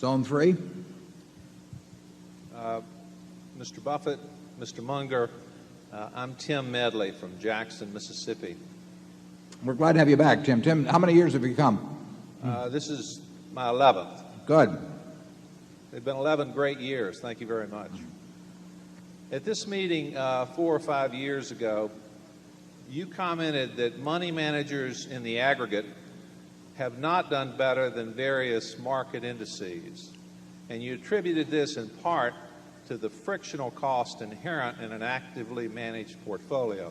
Zone 3. Mr. Buffett, Mr. Munger, I'm Tim Medley from Jackson, Mississippi. We're glad to have you back, Tim. Tim, how many years have you come? This is my 11th. Good. They've been 11 great years. Thank you very much. At this meeting 4 or 5 years ago, you commented that money managers in the aggregate have not done better than various market indices, and you attributed this in part to the frictional cost inherent in an actively managed portfolio.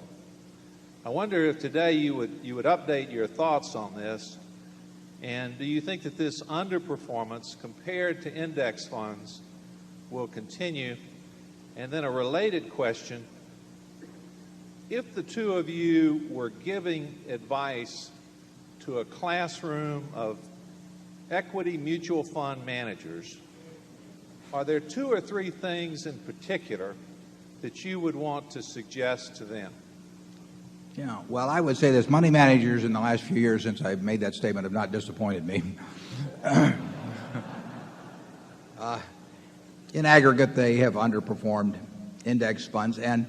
I wonder if today you would update your thoughts on this, and do you think that this underperformance compared to index funds will continue? And then a related question, if the two of you were giving advice to a classroom of equity mutual fund managers, are there 2 or 3 things in particular that you would want to suggest to them? Yeah, well, I would say this. Money managers in the last few years since I've made that statement have not disappointed me. In aggregate, they have underperformed index funds, and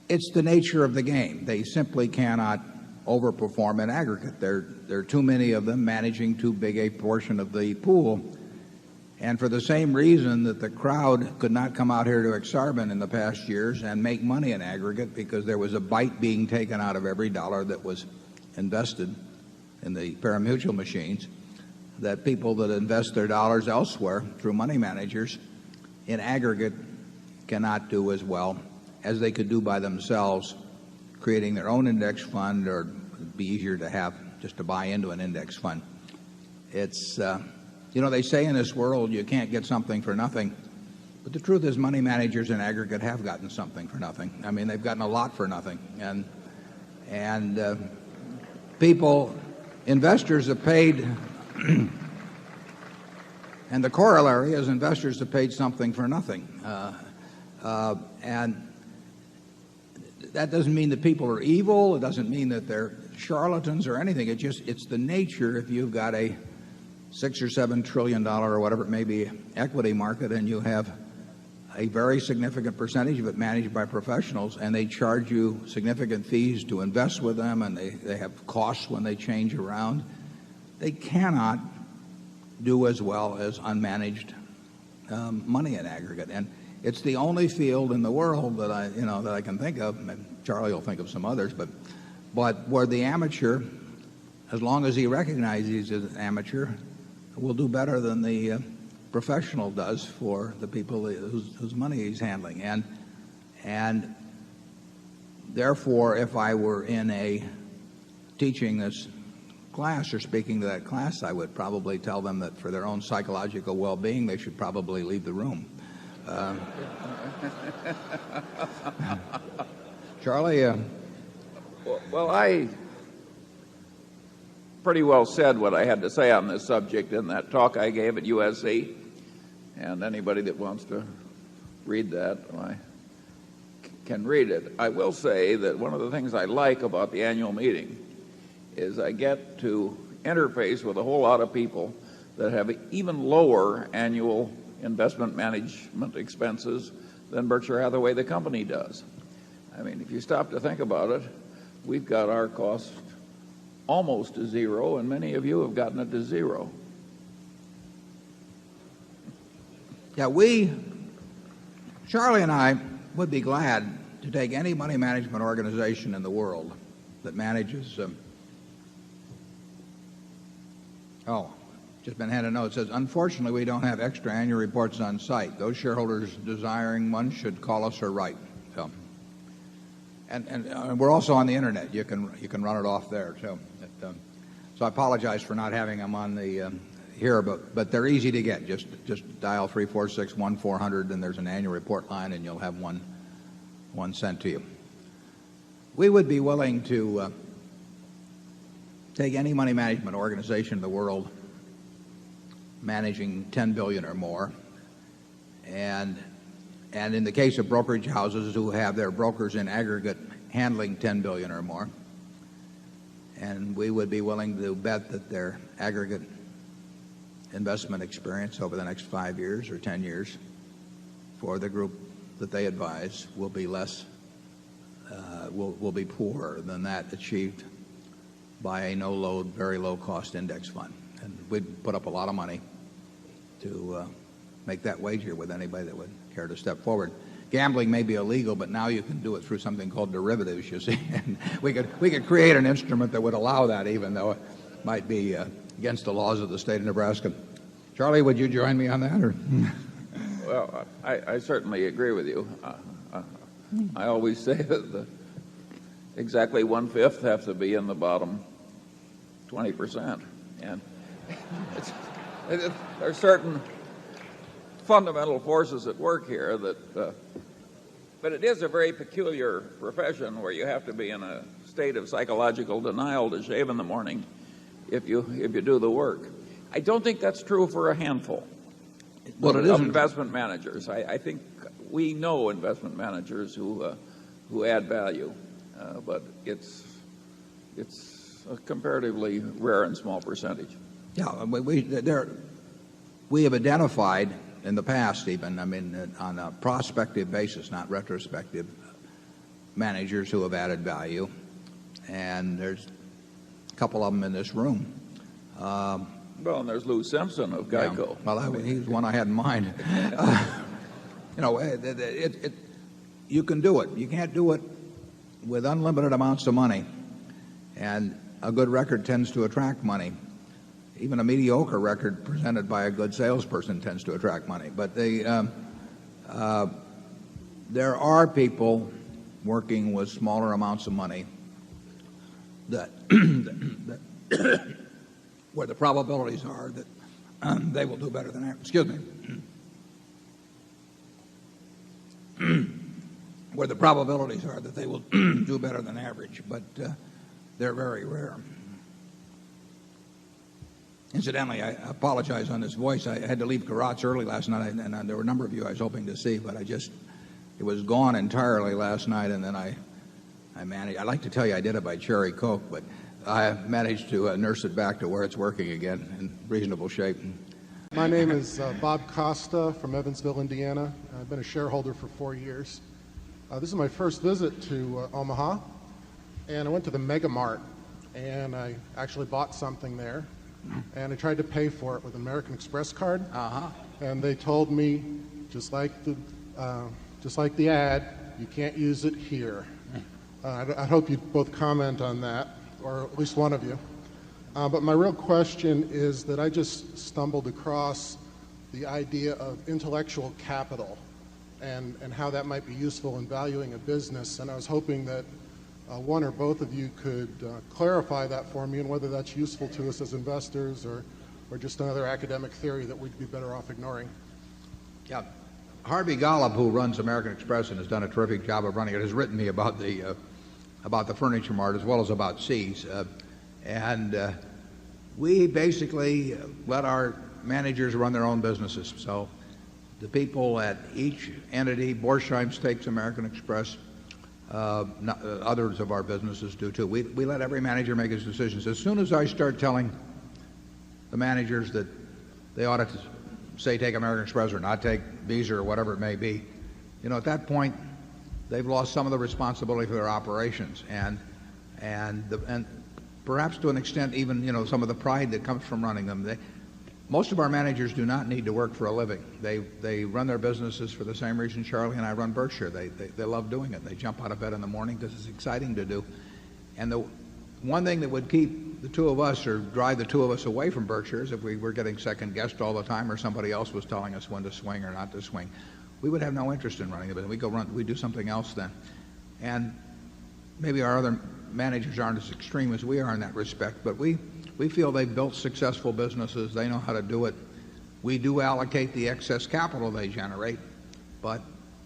it's the nature of the game. They simply cannot overperform in aggregate. There are too many of them managing too big a portion of the pool. And for the same reason that the crowd could not come out here to Exarban in the past years and make money in aggregate because there was a bite being taken out of every dollar that was invested in the pari-mutuel machines, that people that invest their dollars elsewhere through money managers in aggregate cannot do as well as they could do by themselves, creating their own index fund, or it'd be easier to have just to buy into an index fund. It's they say in this world you can't get something for nothing, but the truth is money managers in aggregate have gotten something for nothing. I mean, they've gotten a lot for nothing, and investors have paid, and the corollary is investors have paid something for nothing, and that doesn't mean that people are evil. It doesn't mean that they're charlatans or anything. It's the nature. If you've got a $6 or $7 trillion or whatever it may be equity market, and you have a very significant percentage of it managed by professionals, and they charge you significant fees to invest with them, and they have costs when they change around, they cannot do as well as unmanaged money in aggregate. And it's the only field in the world that I can think of. Charlie will think of some others, but where the amateur, as long as he recognizes he's an amateur, will do better than the professional does for the people whose money he's handling. And therefore, if I were teaching this class or speaking to that class, I would probably tell them that for their own psychological well-being, they should probably leave the room. Charlie? Well, I pretty well said what I had to say on this subject in that talk I gave at USC, and anybody that wants to read that can read it. I will say that one of the things I like about the annual meeting is I get to interface with a whole lot of people that have even lower annual investment management expenses than Berkshire Hathaway, the company, does. I mean, if you stop to think about it, we've got our costs almost to zero, and many of you have gotten it to zero. Yeah, Charlie and I would be glad to take any money management organization in the world that manages just been handed a note. It says, unfortunately, we don't have extra annual reports on site. Those shareholders desiring one should call us or write. So, and we're also on the internet. You can run it off there. So I apologize for not having them on the here, but they're easy to get. Just dial 346-1400, and there's an annual report line, and you'll have one sent to you. We would be willing to take any money management organization in the world managing $10 billion or more, and in the case of brokerage houses who have their brokers in aggregate handling $10 billion or more, and we would be willing to bet that their aggregate investment experience over the next 5 years or 10 years for the group that they advise will be less, will be poorer than that achieved by a no-load, very low-cost index fund. And we'd put up a lot of money to make that wager with anybody that would care to step forward. Gambling may be illegal, but now you can do it through something called derivatives, you see. And we could create an instrument that would allow that, even though it might be against the laws of the state of Nebraska. Charlie, would you join me on that? Or? Well, I certainly agree with you. I always say that exactly 1/5 have to be in the bottom 20%. And there are certain fundamental forces at work here that, but it is a very peculiar profession where you have to be in a state of psychological denial to shave in the morning if you do the work. I don't think that's true for a handful of investment managers. I think we know investment managers who add value, but it's a comparatively rare and small percentage. Yeah, we have identified in the past, even, I mean, on a prospective basis, not retrospective, managers who have added value, and there's a couple of them in this room. Well, and there's Lou Simpson of Geico. Yeah, well, he's one I had in mind. You know, you can do it. You can't do it with unlimited amounts of money, and a good record tends to attract money. Even a mediocre record presented by a good salesperson tends to attract money. But there are people working with smaller amounts of money that where the probabilities are that they will do better than average. Excuse me. Where the probabilities are that they will do better than average, but they're very rare. Incidentally, I apologize on this voice. I had to leave Garotz early last night, and there were a number of you I was hoping to see, but it was gone entirely last night, and then I managed. I'd like to tell you I did it by cherry Coke, but I managed to nurse it back to where it's working again in reasonable shape. My name is Bob Costa from Evansville, Indiana. I've been a shareholder for 4 years. This is my first visit to Omaha, and I went to the Mega Mart, and I actually bought something there. And I tried to pay for it with an American Express card, and they told me, just like the ad, you can't use it here. I hope you both comment on that, or at least one of you. But my real question is that I just stumbled across the idea of intellectual capital and how that might be useful in valuing a business, and I was hoping that one or both of you could clarify that for me, and whether that's useful to us as investors or just another academic theory that we'd be better off ignoring. Yeah. Harvey Golub, who runs American Express and has done a terrific job of running it, has written me about the Furniture Mart as well as about See's. And we basically let our managers run their own businesses. So the people at each entity, Borsheim's takes American Express, others of our businesses do too. We let every manager make his decisions. As soon as I start telling the managers that they ought to say take American Express or not take Visa or whatever it may be, at that point they've lost some of the responsibility for their operations and perhaps to an extent even some of the pride that comes from running them. Most of our managers do not need to work for a living. They run their businesses for the same reason Charlie and I run Berkshire. They love doing it. They jump out of bed in the morning because it's exciting to do. And the one thing that would keep the two of us or drive the two of us away from Berkshire is if we were getting second guessed all the time or somebody else was telling us when to swing or not to swing. We would have no interest in running the business. We'd do something else then. And maybe our other managers aren't as extreme as we are in that respect, but we feel they've built successful businesses. They know how to do it. We do allocate the excess capital they generate, but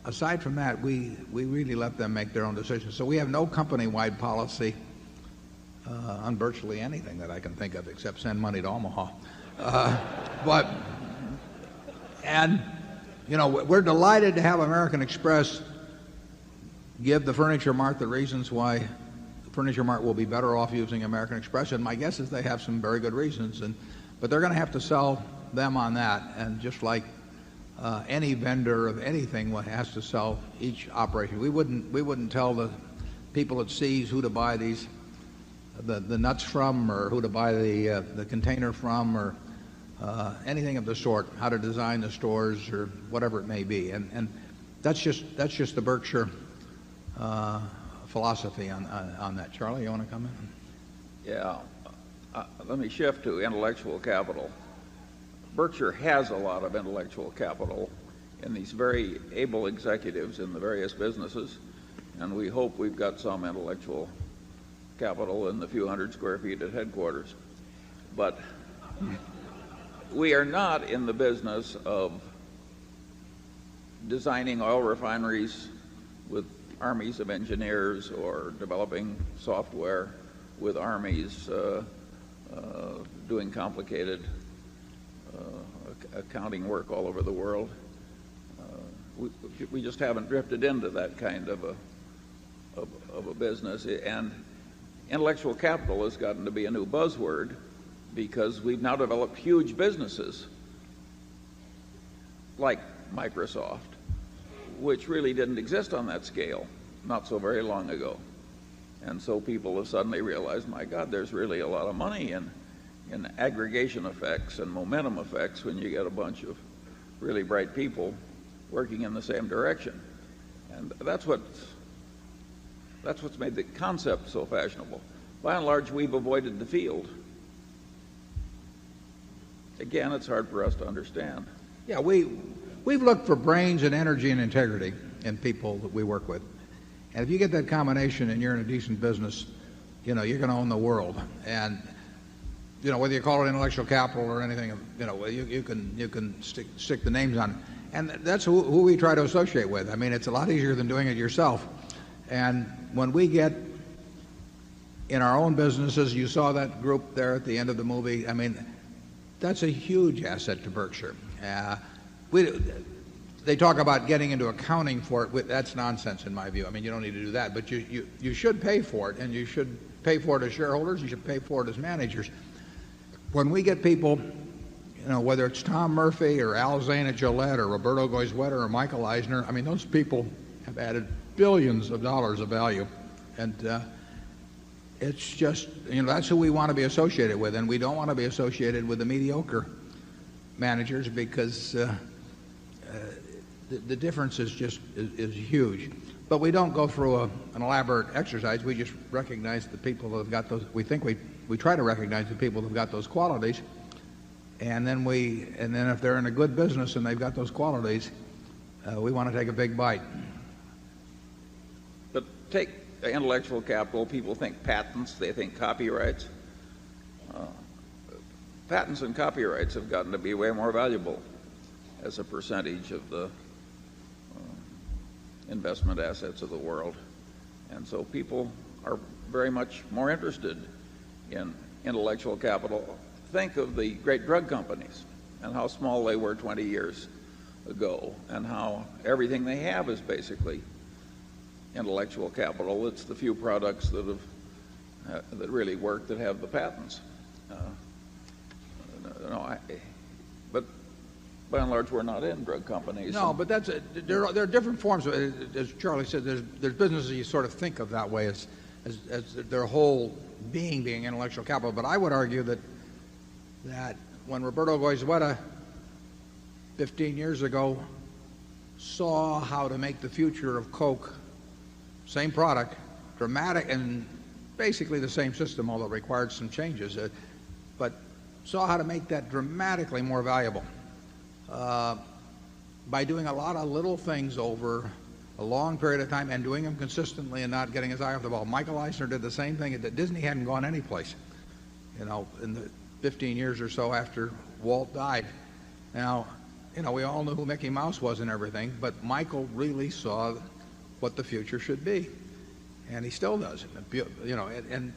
aside from that, we really let them make their own decisions. So we have no company-wide policy on virtually anything that I can think of except send money to Omaha. We're delighted to have American Express give the Furniture Mart the reasons why the Furniture Mart will be better off using American Express, and my guess is they have some very good reasons. But they're going to have to sell them on that. And just like any vendor of anything has to sell each operation. We wouldn't tell the people at Seas who to buy the nuts from, or who to buy the container from, or anything of the sort, how to design the stores or whatever it may be. And that's just the Berkshire philosophy on that. Charlie, you want to comment? Yeah. Let me shift to intellectual capital. Berkshire has a lot of intellectual capital in these very able executives in the various businesses, and we hope we've got some intellectual capital in the few hundred square feet at headquarters. But we are not in the business of designing oil refineries with armies of engineers, or developing software with armies doing complicated accounting work all over the world. We just haven't drifted into that kind of a business. And intellectual capital has gotten to be a new buzzword because we've now developed huge businesses like Microsoft, which really didn't exist on that scale not so very long ago. And so people have suddenly realized, my God, there's really a lot of money in aggregation effects and momentum effects when you get a bunch of really bright people working in the same direction. And that's what's made the concept so fashionable. By and large, we've avoided the field. Again, it's hard for us to understand. Yeah, we've looked for brains and energy and integrity in people that we work with. And if you get that combination and you're in a decent business, you're going to own the world. And whether you call it intellectual capital or anything, you can stick the names on it. And that's who we try to associate with. I mean, it's a lot easier than doing it yourself. And when we get in our own businesses, you saw that group there at the end of the movie. I mean, that's a huge asset to Berkshire. They talk about getting into accounting for it. That's nonsense in my view. I mean, you don't need to do that, but you should pay for it, and you should pay for it as shareholders. You should pay for it as managers. When we get people, whether it's Tom Murphy or Al Zane at Gillette or Roberto Goizueta or Michael Eisner, I mean, those people have added billions of dollars of value, and it's just, that's who we want to be associated with, and we don't want to be associated with the mediocre managers because the difference is huge. But we don't go through an elaborate exercise. We just recognize the people that have got those. We try to recognize the people that have got those qualities, and then if they're in a good business and they've got those qualities, we want to take a big bite. But take intellectual capital. People think patents. They think copyrights. Patents and copyrights have gotten to be way more valuable as a percentage of the investment assets of the world. And so people are very much more interested in intellectual capital. Think of the great drug companies and how small they were 20 years ago, and how everything they have is basically intellectual capital. It's the few products that really work that have the patents. But by and large, we're not in drug companies. No, but there are different forms of it. As Charlie said, there's businesses you sort of think of that way as their whole being intellectual capital. But I would argue that when Roberto Goizueta 15 years ago saw how to make the future of Coke, same product, dramatic, and basically the same system, although it required some changes, but saw how to make that dramatically more valuable by doing a lot of little things over a long period of time and doing them consistently and not getting his eye off the ball. Michael Eisner did the same thing. Disney hadn't gone anyplace, in the 15 years or so after Walt died. Now, we all knew who Mickey Mouse was and everything, but Michael really saw what the future should be, and he still does. And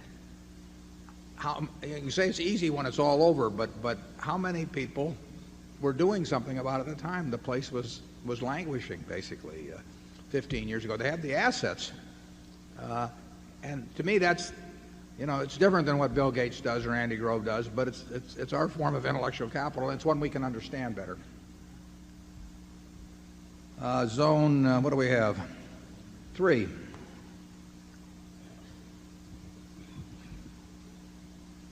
how you can say it's easy when it's all over, but how many people were doing something about it at the time? The place was languishing basically 15 years ago. They had the assets, and to me that's It's different than what Bill Gates does or Andy Grove does, but it's our form of intellectual capital, and it's one we can understand better. Zone, what do we have? 3.